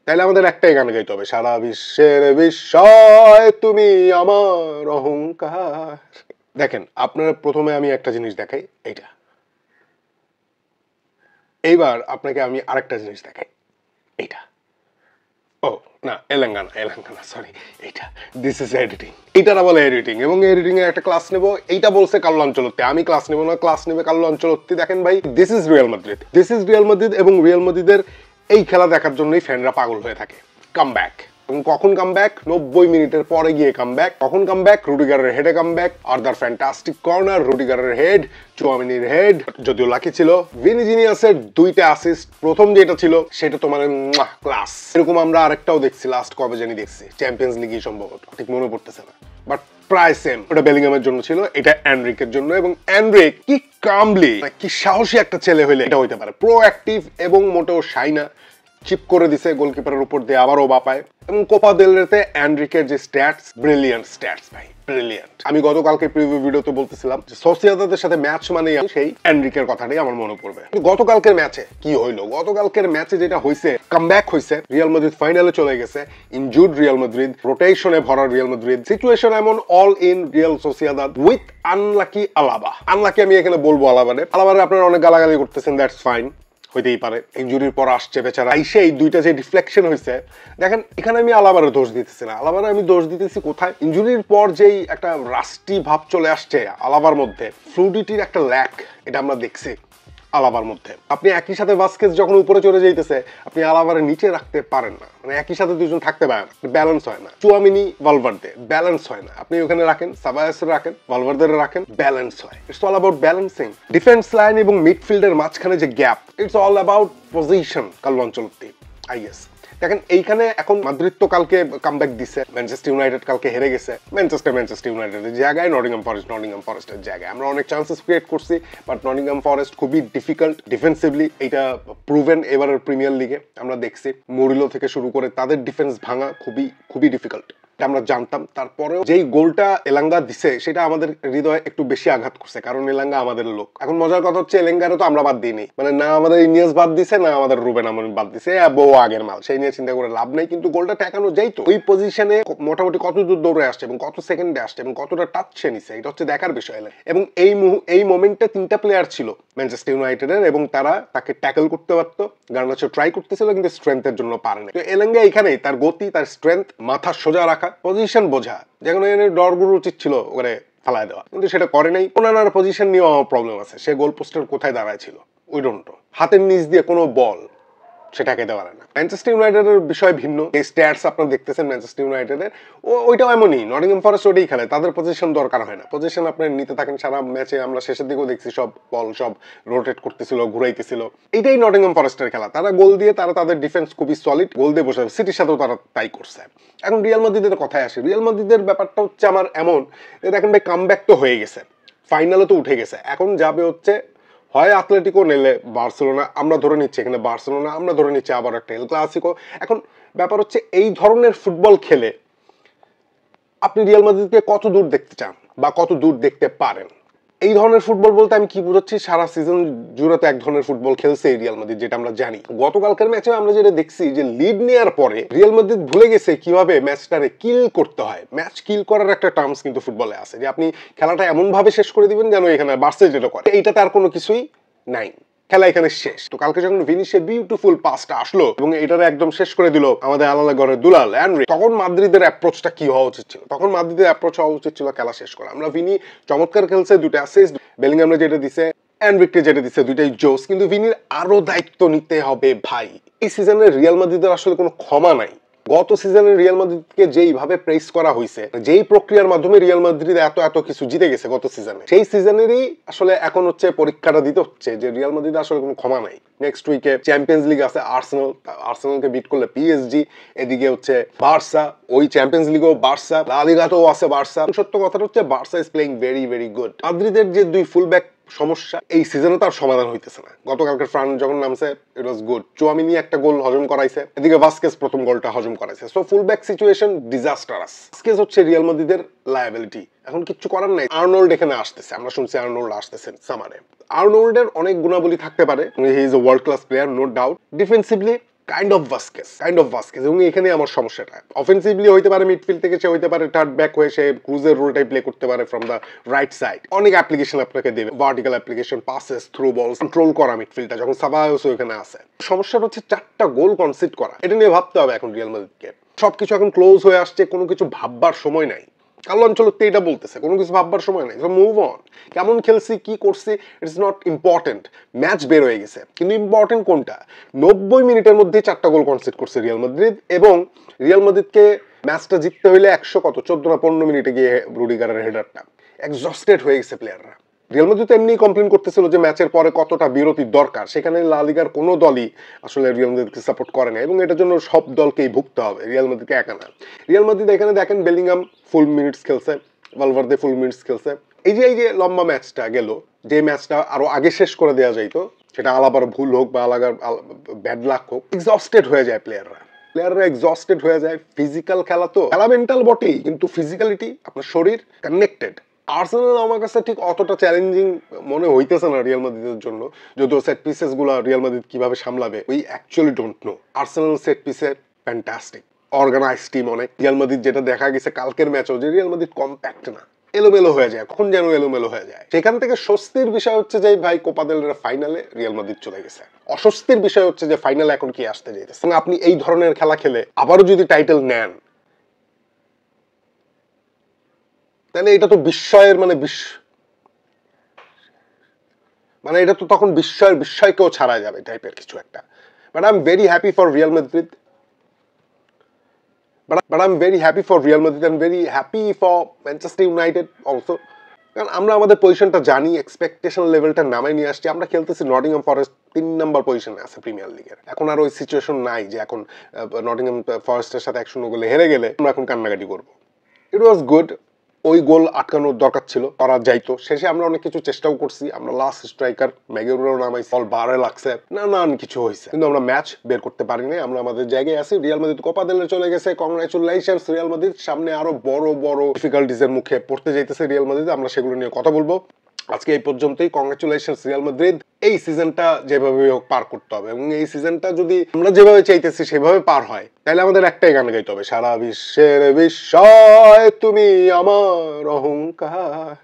তাহলে আমাদের একটাই গান গাইতে হবে, সারা বিশ্বের বিস্ময় তুমি আমার অহংকার। দেখেন আপনারা প্রথমে আমি একটা জিনিস দেখাই, এইটা। এইবার আপনাকে আমি আরেকটা জিনিস দেখাই, এইটা। ও না, এলাঙ্গানা সরি, এইটা। This is editing. এইটারা বলে এডিটিং, এবং এডিটিং এর একটা ক্লাস নেব। এইটা বলছে কার্লো আনচেলত্তি, আমি ক্লাস নেব না, ক্লাস নেবে কার্লো আনচেলত্তি। দেখেন ভাই, this is Real Madrid, this is Real Madrid, এবং রিয়াল মাদ্রিদের এই খেলা দেখার জন্যই ফ্যানরা পাগল হয়ে থাকে। কাম ব্যাক, এবং কখন কাম ব্যাক? 90 মিনিটের পরে গিয়ে কাম ব্যাক। কখন কাম ব্যাক? রুডিগারের হেডে come back. Another fantastic corner, রুডিগারের হেড, চুয়ামিনির হেড, যদিও লাকি ছিল। ভিনিজিনিয়াসের 2টা অ্যাসিস্ট, প্রথম যেটা ছিল সেটা তোমার ক্লাস। এরকম আমরা আরেকটাও দেখছি, লাস্ট কবে জানি দেখছি, চ্যাম্পিয়ন্স লিগই সম্ভবত, ঠিক মনে পড়তেছে না, বাট প্রায় সেম। ওটা বেলিংহামের জন্য ছিল, এটা এনরিকের জন্য। এবং এনরিক কি কামলি, কি সাহসী একটা ছেলে হইলে এটা হইতে পারে। প্রোঅ্যাক্টিভ এবং মোটেও শাই না, চিপ করে দিছে গোলকিপারের উপর দিয়ে, আবারও বাপায়। এবং কোপা দেল রেতে এনরিকের যে স্ট্যাটস, ব্রিলিয়ান্ট স্ট্যাটস ভাই, ব্রিলিয়ান্ট। আমি গতকালকে প্রিভিউ ভিডিওতে বলতেছিলাম যে সোসিয়েদাদের সাথে ম্যাচ মানে সেই এনরিকের কথাটাই আমার মনে পড়বে। গতকালকের ম্যাচে কি হইলো? গতকালকের ম্যাচে যেটা হইছে, কামব্যাক হইছে, রিয়াল মাদ্রিদ ফাইনালে চলে গেছে। ইনজুর্ড রিয়াল মাদ্রিদ, রোটেশনে ভরা রিয়াল মাদ্রিদ, সিচুয়েশন এমন all in Real Sociedad with unlucky আলাবা। Unlucky আমি এখানে বলবো আলাবারে আপনারা অনেক গালাগালি করতেছেন, দ্যাটস ফাইন, হইতেই পারে। ইনজুরির পর আসছে বেচারা, আইসে এই দুইটা যে ডিফ্লেকশন হয়েছে, দেখেন এখানে আমি আলাবারে দোষ দিতেছি না। আলাবারে আমি দোষ দিতেছি কোথায়? ইনজুরির পর যেই একটা রাস্টি ভাব চলে আসছে আলাবার মধ্যে, ফ্লুইডিটির একটা ল্যাক, এটা আমরা দেখছি আলাবার মধ্যে। আপনি একই সাথে ভাস্কেস যখন উপরে চলে যাইতেছে, আপনি আলাবারে নিচে রাখতে পারেন না, মানে একই সাথে দুজন থাকতে পারে না, ব্যালেন্স হয় না। চুয়ামিনি, ভালভার্দে, ব্যালেন্স হয় না। আপনি ওখানে রাখেন, সাবায়াসে রাখেন, ভালভার্দে রাখেন, ব্যালেন্স হয়। It's all about balancing. Defence line এবং মিডফিল্ডের মাঝখানে যে gap, it's all about position. Carlo Ancelotti, I guess. দেখেন এইখানে এখন মাদ্রিদ তো কালকে কামব্যাক দিছে, ম্যানচেস্টার ইউনাইটেড কালকে হেরে গেছে। ম্যানচেস্টার ইউনাইটেডের জায়গায় নটিংহাম ফরেস্টের জায়গায় আমরা অনেক চান্সেস ক্রিয়েট করছি, বাট নটিংহাম ফরেস্ট খুবই ডিফিকাল্ট ডিফেন্সিভলি, এটা প্রুভেন এবারের প্রিমিয়ার লিগে আমরা দেখছি। মুরিলো থেকে শুরু করে তাদের ডিফেন্স ভাঙা খুবই ডিফিকাল্ট, আমরা জানতাম। তারপরেও যেই গোলটা এলাঙ্গা দিছে, সেটা আমাদের হৃদয়ে একটু বেশি আঘাত করছে, কারণ এলাঙ্গা আমাদের লোক। এখন মজার কথা হচ্ছে, এলাঙ্গারে তো আমরা বাদ দিইনি, মানে না আমাদের ইনিয়াস বাদ দিছে, না আমাদের রুবেন আমিন বাদ দিছে, বউ আগের মাল, সেই নিয়ে চিন্তা করে লাভ নেই। কিন্তু গোলটা ঠেকানো যাইতো। ওই পজিশনে মোটামুটি কত দূর দৌড়ে আসছে, এবং কত সেকেন্ডে আসছে, এবং কতটা টাচ সে নিছে, এটা হচ্ছে দেখার বিষয়। এবং এই মোমেন্টে 3টা প্লেয়ার ছিল ম্যানচেস্টার ইউনাইটেডের, এবং তারা তাকে ট্যাকল করতে পারতো। গার্নাচো ট্রাই করতেছিল, কিন্তু স্ট্রেংথের জন্য পারেনি। তো এলাঙ্গা এখানেই তার গতি, তার স্ট্রেংথ, মাথা সোজা রাখা, পজিশন বোঝা, যেখানে ডরগুলো উচিত ছিল ওখানে ফালায় দেওয়া, কিন্তু সেটা করে নাই। ওনার পজিশন নিয়েও আমার প্রবলেম আছে। সে গোল পোস্টের কোথায় দাঁড়ায় ছিল উই ডোন্ট নো। হাতের নিচ দিয়ে কোনো বল সেটাকে দেওয়া না। ম্যানচেস্টার ইউনাইটেডের বিষয় ভিন্ন। এই স্ট্যাটস আপনারা দেখতেছেন ম্যানচেস্টার ইউনাইটেডের, ওইটাও এমনই। নটিংহাম ফরেস্ট ওটাই খেলে, তাদের পজিশন দরকার হয় না। পজিশন আপনি নিতে থাকেন সারা ম্যাচে, আমরা শেষের দিকেও দেখছি সব বল সব রোটেট করতেছিল, ঘুরাইতেছিল। এইটাই নটিংহাম ফরেস্টের খেলা। তারা গোল দিয়ে, তারা তাদের ডিফেন্স খুবই সলিড, গোল দিয়ে বসে। সিটির সাথেও তারা তাই করছে। এখন রিয়াল মাদ্রিদের কথায় আসে। রিয়াল মাদ্রিদের ব্যাপারটা হচ্ছে আমার এমন, দেখেন ভাই, কামব্যাক তো হয়ে গেছে, ফাইনালে তো উঠে গেছে, এখন যাবে হচ্ছে হয় আতলেটিকো, নেলে বার্সেলোনা। আমরা ধরে নিচ্ছি এখানে বার্সেলোনা, আমরা ধরে নিচ্ছি আবার একটা এল ক্লাসিকো। এখন ব্যাপার হচ্ছে, এই ধরনের ফুটবল খেলে আপনি রিয়াল মাদ্রিদকে কত দূর দেখতে চান বা কত দূর দেখতে পারেন? এই ধরনের ফুটবল বলতে আমি কি বুঝাচ্ছি, সারা সিজন জুড়ে তো এক ধরনের ফুটবল খেলছে এই রিয়াল মাদ্রিদ, যেটা আমরা জানি। গতকালকের ম্যাচে আমরা যেটা দেখছি, যে লিড নেওয়ার পরে রিয়াল মাদ্রিদ ভুলে গেছে কিভাবে ম্যাচটারে কিল করতে হয়। ম্যাচ কিল করার একটা টার্মস কিন্তু ফুটবলে আছে, যে আপনি খেলাটা এমন ভাবে শেষ করে দিবেন যেন এখানে বার্সা যেটা করে, এইটাতে আর কোনো কিছুই নাই, খেলা এখানে শেষ। তো কালকে যখন ভিনিসের বিউটিফুল পাসটা আসলো এবং এটারে একদম শেষ করে দিল আমাদের আলাদা ঘরের দুলাল এনরিক, তখন মাদ্রিদের অ্যাপ্রোচটা কি হওয়া উচিত ছিল? তখন মাদ্রিদের অ্যাপ্রোচ হওয়া উচিত ছিল খেলা শেষ করা। আমরা ভিনি চমৎকার খেলছে, 2টা অ্যাসিস্ট, বেলিংহামে যেটা দিছে, এনরিককে যেটা দিছে, 2টাই জোস। কিন্তু ভিনির আরো দায়িত্ব নিতে হবে ভাই। এই সিজনে রিয়াল মাদ্রিদের আসলে কোনো ক্ষমা নাই। গত সিজনে রিয়াল মাদ্রিদকে যেইভাবে প্রেস করা হয়েছে, যেই প্রক্রিয়ার মাধ্যমে রিয়াল মাদ্রিদ এত কিছু জিতে গেছে গত সিজনে, সেই সিজনেরই আসলে এখন হচ্ছে পরীক্ষাটা দিতে হচ্ছে, যে রিয়াল মাদ্রিদ আসলে কোনো ক্ষমা নাই। নেক্সট উইকে চ্যাম্পিয়ন্স লিগ আছে, আর্সেনালকে বিট করলে পিএসজি, এদিকে হচ্ছে বার্সা, ওই চ্যাম্পিয়ন্স লিগেও বার্সা, লা লিগাতেও আছে বার্সা। সত্য কথাটা হচ্ছে Barca is playing very good. মাদ্রিদের যে 2 ফুলব্যাক সমস্যা, এই সিজনে তার সমাধান হইতেছে না। গতকালকে ফ্রান যখন নামছে, ইট ওয়াজ গুড। চুয়ামিনি একটা গোল হজম করাইছে, এদিকে ভাস্কেস প্রথম গোলটা হজম করাইছে। So fullback situation disastrous. Vazquez হচ্ছে রিয়াল মাদ্রিদের লায়াবিলিটি, এখন কিচ্ছু করার নাই। আর্নল্ড এখানে আসতেছে, আমরা শুনছি আর্নল্ড আসতেছেন সামারে। আর্নল্ডের অনেক গুণাবলী থাকতে পারে, he is a world class player, no doubt. Defensively kind of Vasquez এবং এখানে আমার সমস্যাটা অফেন্সিভলি হইতে পারে মিডফিল্ড থেকে সে হইতে পারে থার্ড ব্যাক হয়ে সে ক্রুজের রোলটাই প্লে করতে পারে ফ্রম দ্য রাইট সাইড অনেক অ্যাপ্লিকেশন আপনাকে দেবে vertical application passes through ball control করা মিডফিল্ডটা যখন সাবায়োস ওখানে আছে সমস্যাটা হচ্ছে 4টা গোল কনসিড করা এটা নিয়ে ভাবতে হবে এখন রিয়াল মাদ্রিদকে সবকিছু এখন ক্লোজ হয়ে আসছে কোনো কিছু ভাববার সময় নাই কালো অঞ্চলতে এটা বলতেছে কোনো কিছু ভাববার সময় নাই মুভ অন কেমন খেলছি কি করছি ইটস নট ইম্পর্টেন্ট ম্যাচ বের হয়ে গেছে কিন্তু ইম্পর্টেন্ট কোনটা 90 মিনিটের মধ্যে 4টা গোল কনসিড করছে রিয়াল মাদ্রিদ এবং রিয়াল মাদ্রিদকে ম্যাচটা জিততে হইলে 14 না 15 মিনিটে গিয়ে রুডিগারের হেডারটা এক্সস্টেড হয়ে গেছে প্লেয়াররা রিয়াল মাদ্রিদ এমনি কমপ্লেন করতেছিল যে ম্যাচের পরে কতটা বিরতির দরকার সেখানে লা লিগার কোনো দলই আসলে রিয়াল মাদ্রিদকে সাপোর্ট করে না এবং এটার জন্য সব দলকেই ভুগতে হবে রিয়াল মাদ্রিদকে একা না রিয়াল মাদ্রিদ এখানে দেখেন বেলিংহাম ফুল মিনিটস খেলছে ভালভার্দে ফুল মিনিটস খেলছে এই যে লম্বা ম্যাচটা গেল যে ম্যাচটা আরো আগে শেষ করে দেওয়া যাইতো সেটা আলাবার ভুল হোক বা আলাদার ব্যাড লাক হোক এক্সস্টেড হয়ে যায় প্লেয়াররা এক্সস্টেড হয়ে যায় ফিজিক্যাল খেলা তো খেলা মেন্টাল বটেই কিন্তু ফিজিক্যালিটি আপনার শরীর কানেক্টেড আর্সেনাল আমার কাছে ঠিক অতটা চ্যালেঞ্জিং মনে হইতেছে না রিয়াল মাদ্রিদের জন্য যদিও সেট পিসেস গুলা রিয়াল মাদ্রিদ কিভাবে সামলাবে we actually don't know Arsenal set পিসে ফ্যান্টাস্টিক অর্গানাইজ টিম অনেক রিয়াল মাদ্রিদ যেটা দেখা গেছে কালকের ম্যাচও যে রিয়াল মাদ্রিদ কম্প্যাক্ট না এলোমেলো হয়ে যায় কখন যেন এলোমেলো হয়ে যায় সেখান থেকে স্বস্তির বিষয় হচ্ছে যে ভাই কোপা দেল রে ফাইনালে রিয়াল মাদ্রিদ চলে গেছে অস্বস্তির বিষয় হচ্ছে যে ফাইনালে এখন কি আসতে যাইতেছে এবং আপনি এই ধরনের খেলা খেলে আবারও যদি টাইটেল নেন তাহলে এটা তো বিস্ময়ের মানে এটা তো তখন বিস্ময়কেও ছাড়া যাবে টাইপের কিছু একটা but I am very happy for Real Madrid but I'm very happy for Real Madrid and very happy for Manchester United also কারণ আমরা আমাদের পজিশনটা জানি এক্সপেকটেশন লেভেলটা নামাই নিয়ে আসছি আমরা খেলতেছি নটিংহাম ফরেস্ট 3 নম্বর পজিশনে আছে প্রিমিয়ার লিগের এখন আর ওই সিচুয়েশন নাই যে এখন নটিংহাম ফরেস্টের সাথে 1-0 গোলে হেরে গেলে আমরা এখন কান্নাকাটি করবো ইট ওয়াজ গুড ওই গোল আটকানোর দরকার ছিল করা যাইতো শেষে আমরা অনেক কিছু চেষ্টাও করছি আমরা লাস্ট স্ট্রাইকার ম্যাগেরোও নামাইছি বল বারে লাগছে নানান কিছু হয়েছে কিন্তু আমরা ম্যাচ বের করতে পারিনি আমরা আমাদের জায়গায় আছি রিয়াল মাদ্রিদ কোপা দেলে চলে গেছে কংগ্রাচুলেশনস রিয়াল মাদ্রিদ সামনে আরো বড় বড় ডিফিকাল্টিজ এর মুখে পড়তে যাইতেছে রিয়াল মাদ্রিদ আমরা সেগুলো নিয়ে কথা বলবো আজকে এই পর্যন্তই কংগ্রাচুলেশনস রিয়াল মাদ্রিদ এই সিজনটা যেভাবে হোক পার করতে হবে এবং এই সিজনটা যদি আমরা যেভাবে চাইতেছি সেভাবে পার হয় তাহলে আমাদের একটাই গান গাইতে হবে সারা বিশ্বের বিস্ময় তুমি আমার অহংকার